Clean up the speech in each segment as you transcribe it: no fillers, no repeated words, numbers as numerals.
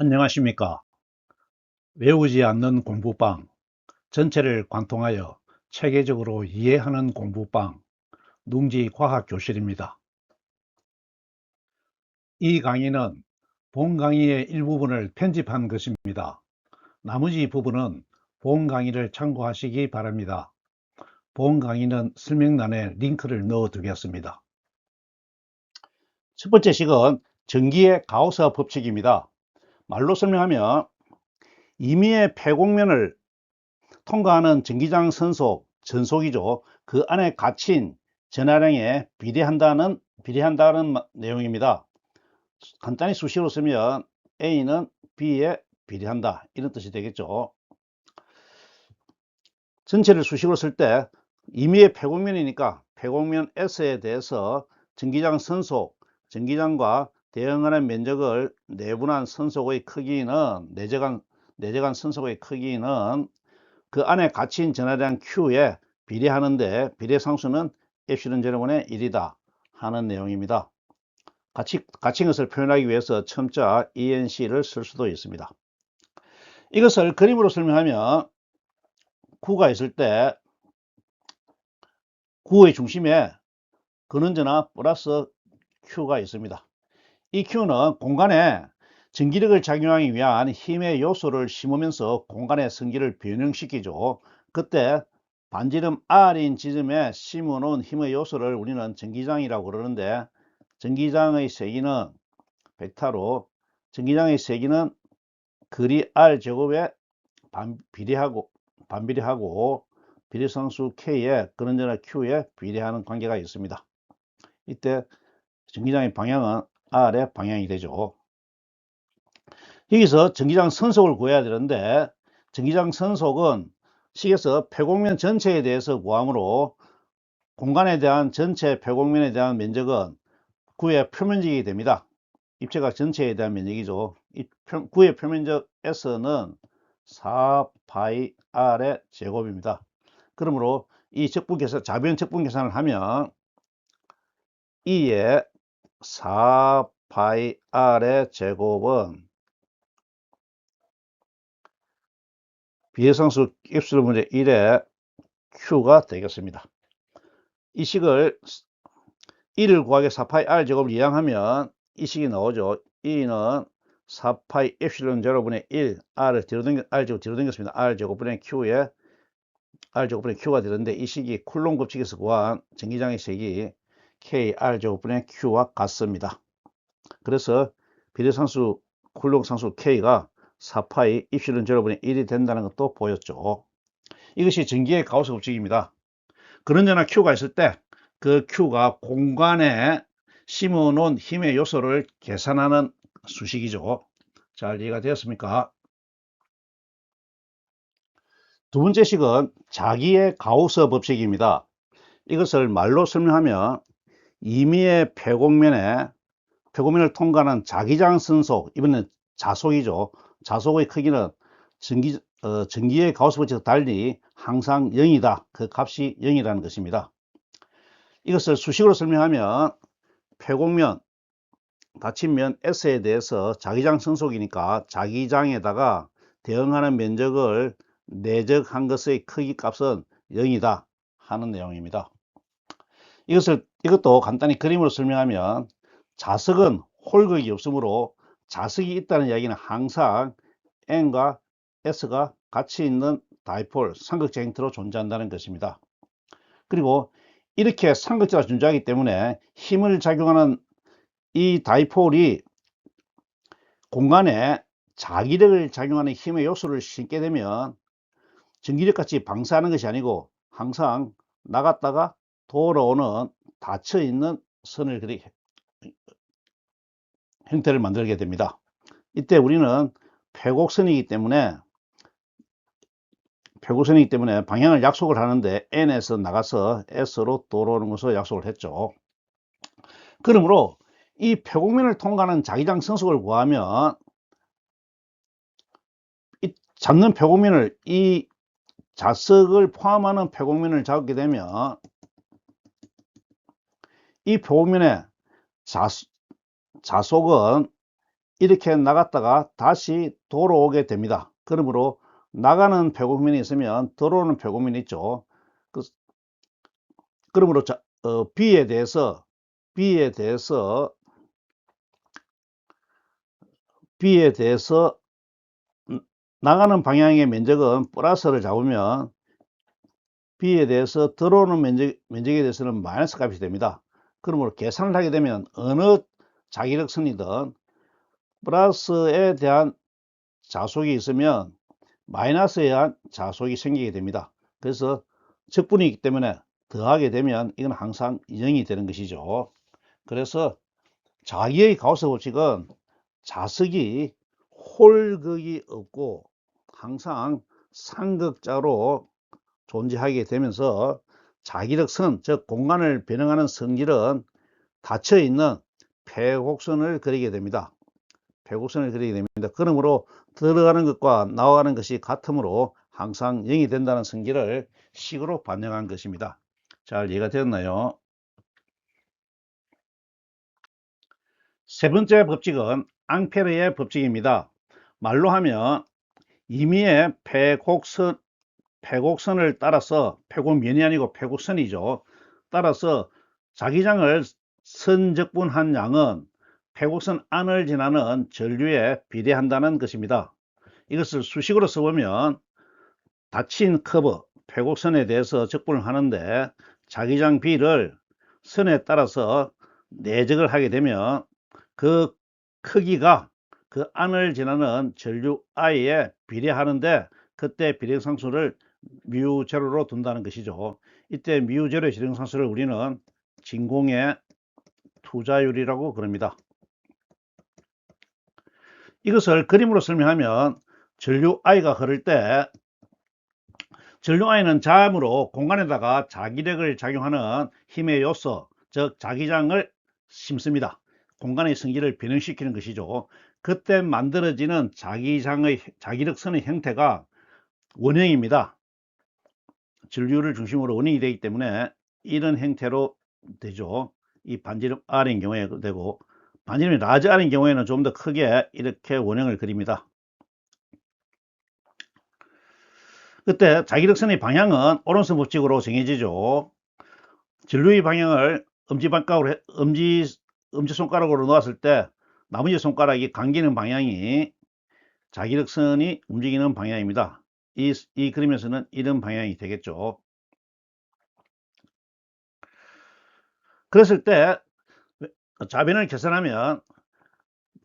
안녕하십니까. 외우지 않는 공부방, 전체를 관통하여 체계적으로 이해하는 공부방, 룽지과학교실입니다. 이 강의는 본 강의의 일부분을 편집한 것입니다. 나머지 부분은 본 강의를 참고하시기 바랍니다. 본 강의는 설명란에 링크를 넣어 두겠습니다. 첫 번째 식은 전기의 가우스 법칙입니다. 말로 설명하면 임의의 폐곡면을 통과하는 전기장 선속, 전속이죠. 그 안에 갇힌 전하량에 비례한다는 내용입니다. 간단히 수식으로 쓰면 A는 B에 비례한다, 이런 뜻이 되겠죠. 전체를 수식으로 쓸 때 임의의 폐곡면이니까 폐곡면 S에 대해서 전기장 선속, 전기장과 대응하는 면적을 내분한 선속의 크기는 내재간 선속의 크기는 그 안에 갇힌 전하량 Q에 비례하는데 비례상수는 엡실론 제로분의 1이다 하는 내용입니다. 갇힌 것을 표현하기 위해서 첨자 ENC를 쓸 수도 있습니다. 이것을 그림으로 설명하면 구가 있을 때 구의 중심에 근원전하 플러스 Q가 있습니다. 이 Q는 공간에 전기력을 작용하기 위한 힘의 요소를 심으면서 공간의 성질을 변형시키죠. 그때 반지름 R인 지점에 심어놓은 힘의 요소를 우리는 전기장이라고 그러는데, 전기장의 세기는 벡터로, 전기장의 세기는 거리 R제곱에 반비례하고 비례상수 K에 근원전하 Q에 비례하는 관계가 있습니다. 이때 전기장의 방향은 R의 방향이 되죠. 여기서 전기장 선속을 구해야 되는데, 전기장 선속은 식에서 폐곡면 전체에 대해서 구하므로 공간에 대한 전체 폐곡면에 대한 면적은 구의 표면적이 됩니다. 입체각 전체에 대한 면적이죠. 구의 표면적 S는 4파이 R의 제곱입니다. 그러므로 이 좌변 적분 계산을 하면 2의 4파이 R의 제곱은 비례상수 엡실론 분의 1의 Q가 되겠습니다. 이 식을 1을 구하기 4파이 R 제곱을 이항하면 이 식이 나오죠. 2는 4파이 엡실론 제로분의 1 R 제곱 뒤로 당겼습니다. R 제곱분의 Q가 되는데, 이 식이 쿨롬 법칙에서 구한 전기장의 색이 K R 제곱분의 Q와 같습니다. 그래서 비례상수 쿨롬 상수 K가 4파이 입실론 제로분의 1이 된다는 것도 보였죠. 이것이 전기의 가우스 법칙입니다. 근원전하 Q가 있을 때 그 Q가 공간에 심어놓은 힘의 요소를 계산하는 수식이죠. 잘 이해가 되었습니까? 두 번째 식은 자기의 가우스 법칙입니다. 이것을 말로 설명하면 임의의 폐곡면을 통과하는 자기장 선속, 이번엔 자속이죠. 자속의 크기는 전기의 가우스 법칙과 달리 항상 0이다. 그 값이 0이라는 것입니다. 이것을 수식으로 설명하면 폐곡면, 닫힌 면 S에 대해서 자기장 선속이니까 자기장에다가 대응하는 면적을 내적한 것의 크기 값은 0이다 하는 내용입니다. 이것도 간단히 그림으로 설명하면 자석은 홀극이 없으므로 자석이 있다는 이야기는 항상 N과 S가 같이 있는 다이폴, 삼각자 형태로 존재한다는 것입니다. 그리고 이렇게 삼각자가 존재하기 때문에 힘을 작용하는 이 다이폴이 공간에 자기력을 작용하는 힘의 요소를 심게 되면 전기력 같이 방사하는 것이 아니고 항상 나갔다가 돌아오는 닫혀 있는 선을 형태를 만들게 됩니다. 이때 우리는 폐곡선이기 때문에 방향을 약속을 하는데 N에서 나가서 S로 돌아오는 것을 약속을 했죠. 그러므로 이 폐곡면을 통과하는 자기장 선속을 구하면 이 잡는 폐곡면을, 이 자석을 포함하는 폐곡면을 잡게 되면 이 폐곡면의 자속은 이렇게 나갔다가 다시 돌아오게 됩니다. 그러므로 나가는 폐곡면이 있으면 들어오는 폐곡면이 있죠. 그러므로 B에 대해서 나가는 방향의 면적은 플러스를 잡으면 B에 대해서 들어오는 면적에 대해서는 마이너스 값이 됩니다. 그러므로 계산을 하게 되면 어느 자기력선이든 플러스에 대한 자속이 있으면 마이너스에 대한 자속이 생기게 됩니다. 그래서 적분이기 때문에 더하게 되면 이건 항상 0이 되는 것이죠. 그래서 자기의 가우스 법칙은 자석이 홀극이 없고 항상 삼극자로 존재하게 되면서 자기력선, 즉 공간을 변형하는 성질은 닫혀있는 폐곡선을 그리게 됩니다. 폐곡선을 그리게 됩니다. 그러므로 들어가는 것과 나가는 것이 같으므로 항상 0이 된다는 성질을 식으로 반영한 것입니다. 잘 이해가 되었나요? 세 번째 법칙은 앙페르의 법칙입니다. 말로 하면 임의의 폐곡선을 따라서, 폐곡면이 아니고 폐곡선이죠. 따라서 자기장을 선적분한 양은 폐곡선 안을 지나는 전류에 비례한다는 것입니다. 이것을 수식으로 써보면 닫힌 커브, 폐곡선에 대해서 적분을 하는데 자기장 B를 선에 따라서 내적을 하게 되면 그 크기가 그 안을 지나는 전류 I에 비례하는데 그때 비례상수를 μ0로 둔다는 것이죠. 이때 μ0의 비례상수를 우리는 진공의 투자율이라고 그럽니다. 이것을 그림으로 설명하면 전류 I가 흐를 때 전류 I는 자음으로 공간에다가 자기력을 작용하는 힘의 요소, 즉 자기장을 심습니다. 공간의 성질을 변형시키는 것이죠. 그때 만들어지는 자기력선의 형태가 원형입니다. 전류를 중심으로 원형이 되기 때문에 이런 형태로 되죠. 이 반지름 R인 경우에 되고, 반지름이 라지 R인 경우에는 좀 더 크게 이렇게 원형을 그립니다. 그때 자기력선의 방향은 오른손 법칙으로 정해지죠. 전류의 방향을 엄지손가락으로 놓았을 때 나머지 손가락이 감기는 방향이 자기력선이 움직이는 방향입니다. 이 그림에서는 이런 방향이 되겠죠. 그랬을 때 좌변을 계산하면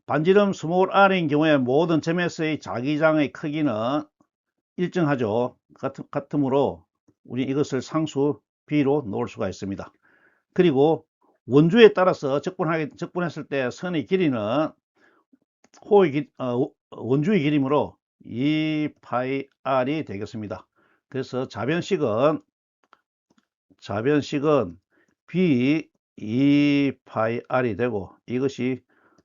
반지름 스몰 r인 경우에 모든 점에서의 자기장의 크기는 일정하죠. 같으므로 우리 이것을 상수 b로 놓을 수가 있습니다. 그리고 원주에 따라서 적분했을 때 선의 길이는 원주의 길이므로 2πr이 되겠습니다. 그래서 좌변식은 b 2πr이 되고 이것이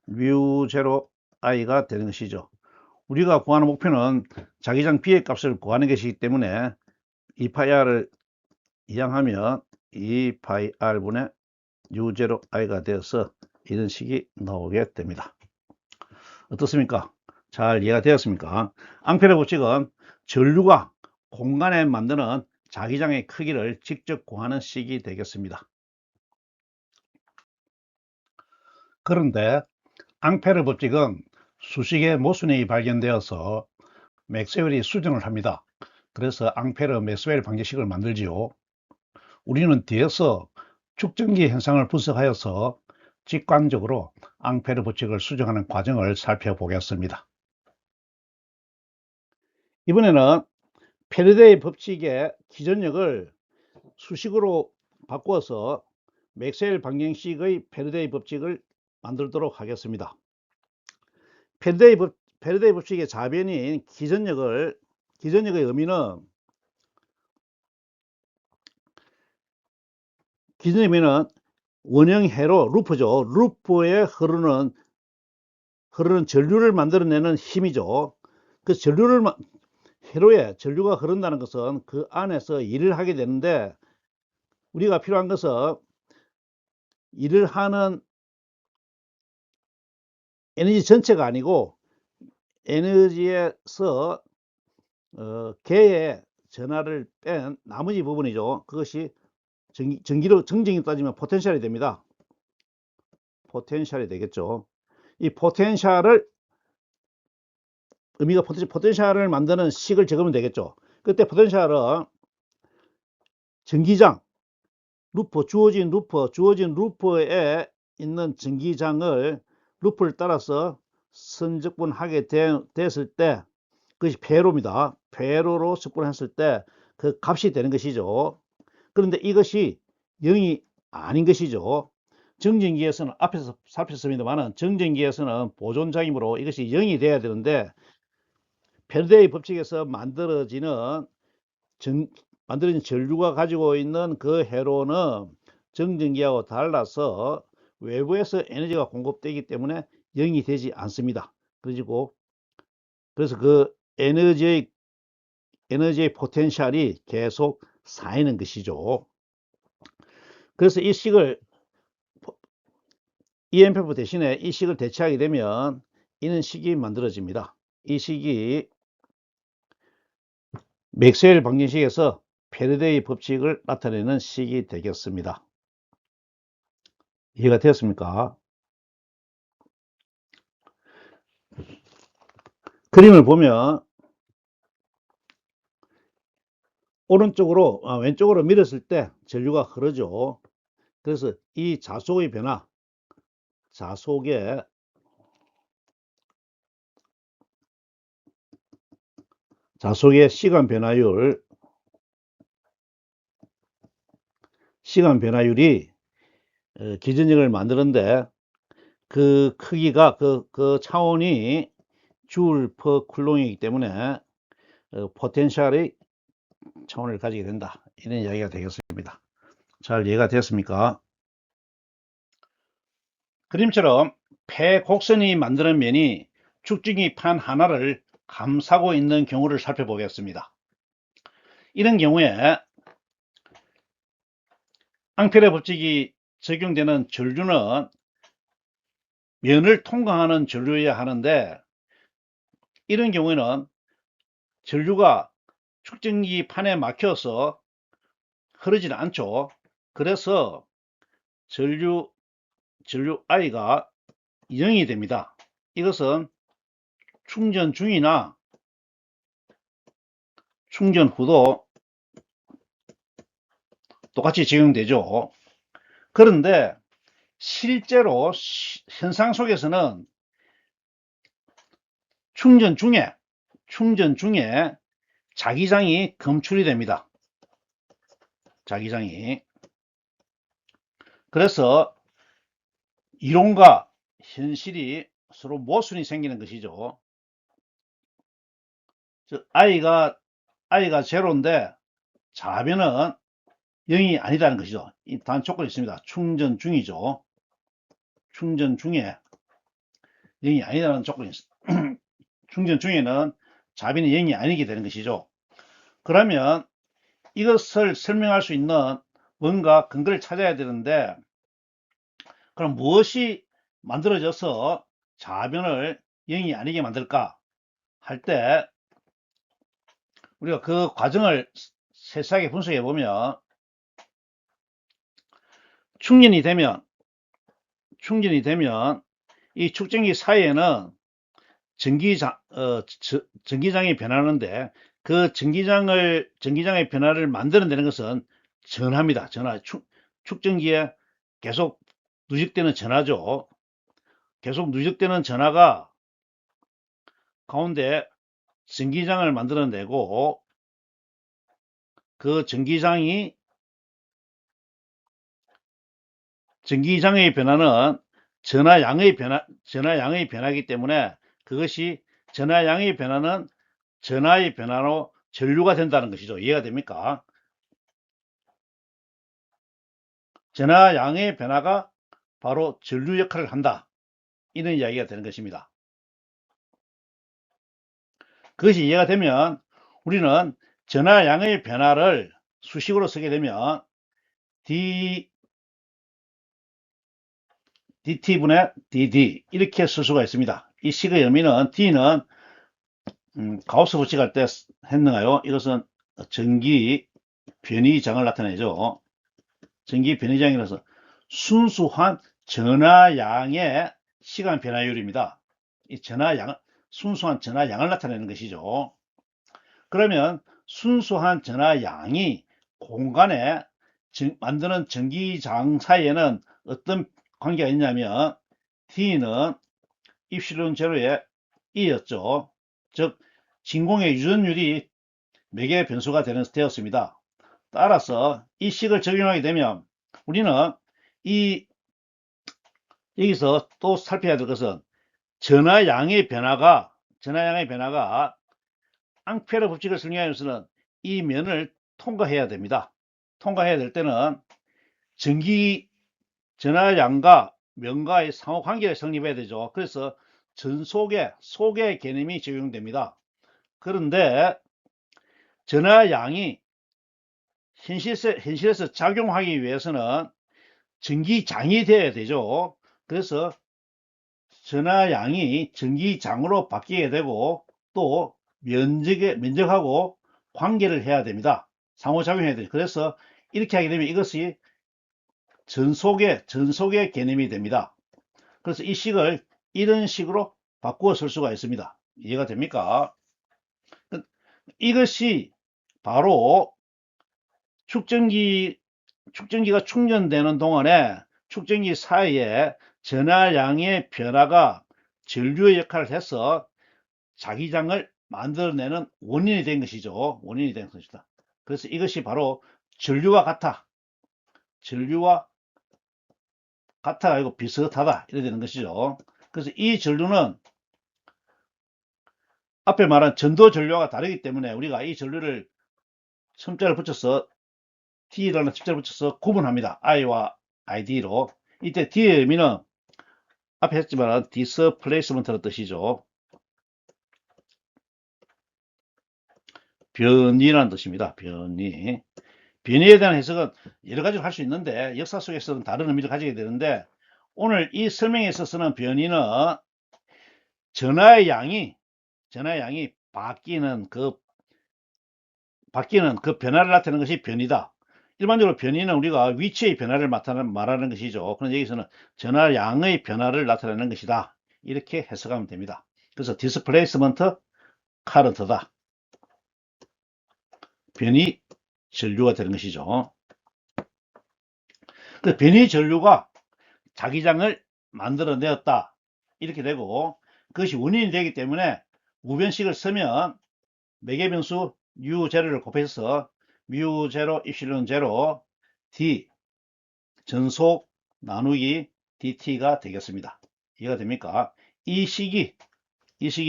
μ0i가 되는 것이죠. 우리가 구하는 목표는 자기장 b의 값을 구하는 것이기 때문에 2πr을 이항하면 2πr분의 u0i가 되어서 이런 식이 나오게 됩니다. 어떻습니까? 잘 이해가 되었습니까? 앙페르 법칙은 전류가 공간에 만드는 자기장의 크기를 직접 구하는 식이 되겠습니다. 그런데 앙페르 법칙은 수식의 모순이 발견되어서 맥스웰이 수정을 합니다. 그래서 앙페르 맥스웰 방정식을 만들지요. 우리는 뒤에서 축전기 현상을 분석하여서 직관적으로 앙페르 법칙을 수정하는 과정을 살펴보겠습니다. 이번에는 패러데이 법칙의 기전력을 수식으로 바꾸어서 맥스웰 방정식의 패러데이 법칙을 만들도록 하겠습니다. 패러데이 법칙의 자변인 기전력의 의미는 원형회로 루프죠. 루프에 흐르는 전류를 만들어내는 힘이죠. 그 회로에 전류가 흐른다는 것은 그 안에서 일을 하게 되는데 우리가 필요한 것은 일을 하는 에너지 전체가 아니고 에너지에서 개의 전하를 뺀 나머지 부분이죠. 그것이 전기로 정적으로 따지면 포텐셜이 됩니다. 포텐셜이 되겠죠. 이 포텐셜을 의미가 포텐셜을 만드는 식을 적으면 되겠죠. 그때 포텐셜은 전기장, 루퍼, 주어진 루퍼에 있는 전기장을 루퍼를 따라서 선적분하게 됐을 때 그것이 회로입니다. 회로로 적분했을 때 그 값이 되는 것이죠. 그런데 이것이 0이 아닌 것이죠. 정전기에서는 앞에서 살폈습니다만 정전기에서는 보존작용으로 이것이 0이 돼야 되는데 페르데의 법칙에서 만들어진 전류가 가지고 있는 그 회로는 정전기하고 달라서 외부에서 에너지가 공급되기 때문에 0이 되지 않습니다. 그래서 그 에너지의 포텐셜이 계속 쌓이는 것이죠. 그래서 이 식을 EMF 대신에 이 식을 대체하게 되면 이런 식이 만들어집니다. 이 식이 맥스웰 방정식에서 페르데의 법칙을 나타내는 식이 되겠습니다. 이해가 되었습니까? 그림을 보면 왼쪽으로 밀었을 때 전류가 흐르죠. 그래서 이 자속의 변화, 자속의 시간 변화율이 기전력을 만드는데 그 크기가 그 차원이 줄 퍼 쿨롱이기 때문에 포텐셜의 차원을 가지게 된다. 이런 이야기가 되겠습니다. 잘 이해가 되었습니까? 그림처럼 폐곡선이 만드는 면이 축전기 판 하나를 감싸고 있는 경우를 살펴보겠습니다. 이런 경우에 앙페르 법칙이 적용되는 전류는 면을 통과하는 전류여야 하는데 이런 경우에는 전류가 축전기 판에 막혀서 흐르지는 않죠. 그래서 전류 I가 0이 됩니다. 이것은 충전 중이나 충전 후도 똑같이 적용되죠. 그런데 실제로 현상 속에서는 충전 중에 자기장이 검출이 됩니다. 자기장이. 그래서 이론과 현실이 서로 모순이 생기는 것이죠. 즉 I가 제로인데 자변은 0이 아니다는 것이죠. 단 조건이 있습니다. 충전 중이죠. 충전 중에 0이 아니다는 조건이 있습니다. 충전 중에는 자변이 0이 아니게 되는 것이죠. 그러면 이것을 설명할 수 있는 뭔가 근거를 찾아야 되는데 그럼 무엇이 만들어져서 자변을 0이 아니게 만들까 할 때 우리가 그 과정을 세세하게 분석해 보면 충전이 되면 이 축전기 사이에는 전기장이 변하는데 그 전기장의 변화를 만들어내는 것은 전하입니다. 축전기에 계속 누적되는 전하죠. 계속 누적되는 전하가 가운데 전기장을 만들어내고 그 전기장의 변화는 전하양의 변화이기 때문에 그것이 전하양의 변화는 전하의 변화로 전류가 된다는 것이죠. 이해가 됩니까? 전하양의 변화가 바로 전류 역할을 한다. 이런 이야기가 되는 것입니다. 그것이 이해가 되면 우리는 전하양의 변화를 수식으로 쓰게 되면 dt분의 dd 이렇게 쓸 수가 있습니다. 이 식의 의미는 D는 가우스 법칙할 때 했는가요? 이것은 전기 변이장을 나타내죠. 전기 변이장이라서 순수한 전하양의 시간 변화율입니다. 이 전하양, 순수한 전하양을 나타내는 것이죠. 그러면 순수한 전하양이 공간에 만드는 전기장 사이에는 어떤 관계가 있냐면 T는 입실론 제로의 2였죠. 즉 진공의 유전율이 매개의 변수가 되었습니다. 따라서 이 식을 적용하게 되면 우리는 여기서 또 살펴야 될 것은 전하양의 변화가 앙페르 법칙을 설명하면서는 이 면을 통과해야 됩니다. 통과해야 될 때는 전기 전하양과 면과의 상호관계를 성립해야 되죠. 그래서 속의 개념이 적용됩니다. 그런데 전하양이 현실에서 작용하기 위해서는 전기장이 되어야 되죠. 그래서 전하양이 전기장으로 바뀌게 되고 또 면적하고 관계를 해야 됩니다. 상호작용해야 돼요. 그래서 이렇게 하게 되면 이것이 전속의 개념이 됩니다. 그래서 이 식을 이런 식으로 바꾸어 쓸 수가 있습니다. 이해가 됩니까? 이것이 바로 축전기가 충전되는 동안에 축전기 사이에 전하량의 변화가 전류의 역할을 해서 자기장을 만들어내는 원인이 된 것이죠. 원인이 된 것이다. 그래서 이것이 바로 전류와 같아. 전류와 같아 아니고 비슷하다. 이렇게 되는 것이죠. 그래서 이 전류는 앞에 말한 전도 전류와 다르기 때문에 우리가 이 전류를 첨자를 붙여서 T라는 첨자를 붙여서 구분합니다. I와 ID로. 이때 D의 의미는 앞에 했지만 디스플레이스먼트라는 뜻이죠. 변이라는 뜻입니다. 변이에 대한 해석은 여러 가지로 할 수 있는데 역사 속에서는 다른 의미를 가지게 되는데 오늘 이 설명에 있어서는 변이는 전하의 양이 바뀌는 그 변화를 나타내는 것이 변이다. 일반적으로 변이는 우리가 위치의 변화를 말하는 것이죠. 그런데 여기서는 전하량의 변화를 나타내는 것이다. 이렇게 해석하면 됩니다. 그래서 디스플레이스먼트 카런트다. 변이 전류가 되는 것이죠. 그 변이 전류가 자기장을 만들어내었다. 이렇게 되고 그것이 원인이 되기 때문에 우변식을 쓰면 매개변수 U0를 곱해서 μ0 입실론 0 D 전속 나누기 dt가 되겠습니다. 이해가 됩니까? 이 식이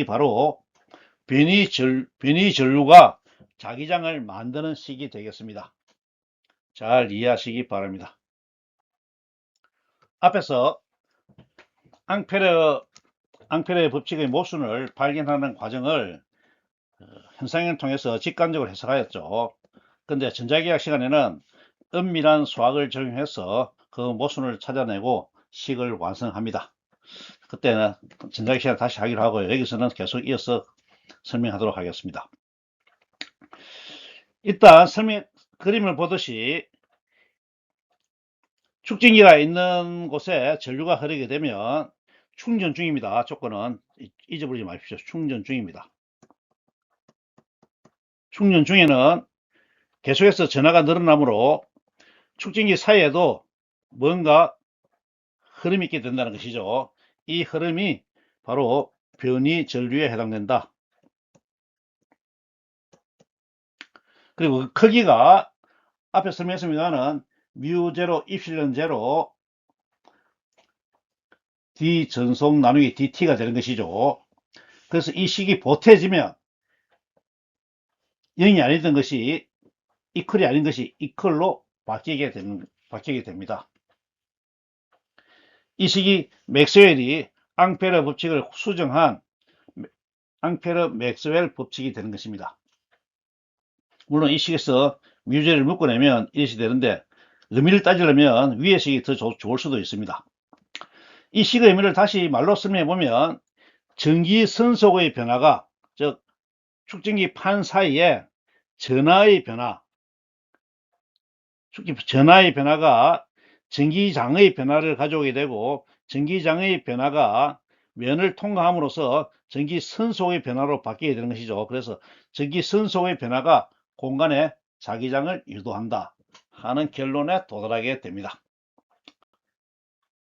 바로 변이 전류가 자기장을 만드는 식이 되겠습니다. 잘 이해하시기 바랍니다. 앞에서 앙페르의 법칙의 모순을 발견하는 과정을 현상을 통해서 직관적으로 해석하였죠. 근데 전자기학 시간에는 은밀한 수학을 적용해서 그 모순을 찾아내고 식을 완성합니다. 그때는 전자기학 시간 다시 하기로 하고요. 여기서는 계속 이어서 설명하도록 하겠습니다. 일단 그림을 보듯이 축전기가 있는 곳에 전류가 흐르게 되면 충전 중입니다. 조건은 잊어버리지 마십시오. 충전 중입니다. 충전 중에는 계속해서 전하가 늘어나므로 축전기 사이에도 뭔가 흐름이 있게 된다는 것이죠. 이 흐름이 바로 변이 전류에 해당된다. 그리고 그 크기가 앞에 설명했습니다는 μ0 입실론 0 D 전속 나누기 dt가 되는 것이죠. 그래서 이 식이 보태지면 0이 아니던 것이 이퀄이 아닌 것이 이퀄로 바뀌게 됩니다. 이 식이 맥스웰이 앙페르 법칙을 수정한 앙페르 맥스웰 법칙이 되는 것입니다. 물론 이 식에서 μ제를 묶어내면 이것이 되는데 의미를 따지려면 위의 식이 더 좋을 수도 있습니다. 이 식의 의미를 다시 말로 설명해 보면 전기 선속의 변화가, 즉 축전기 판 사이에 전하의 변화가 전기장의 변화를 가져오게 되고, 전기장의 변화가 면을 통과함으로써 전기 선속의 변화로 바뀌게 되는 것이죠. 그래서 전기 선속의 변화가 공간의 자기장을 유도한다 하는 결론에 도달하게 됩니다.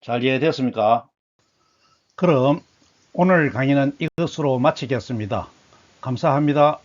잘 이해되었습니까? 그럼 오늘 강의는 이것으로 마치겠습니다. 감사합니다.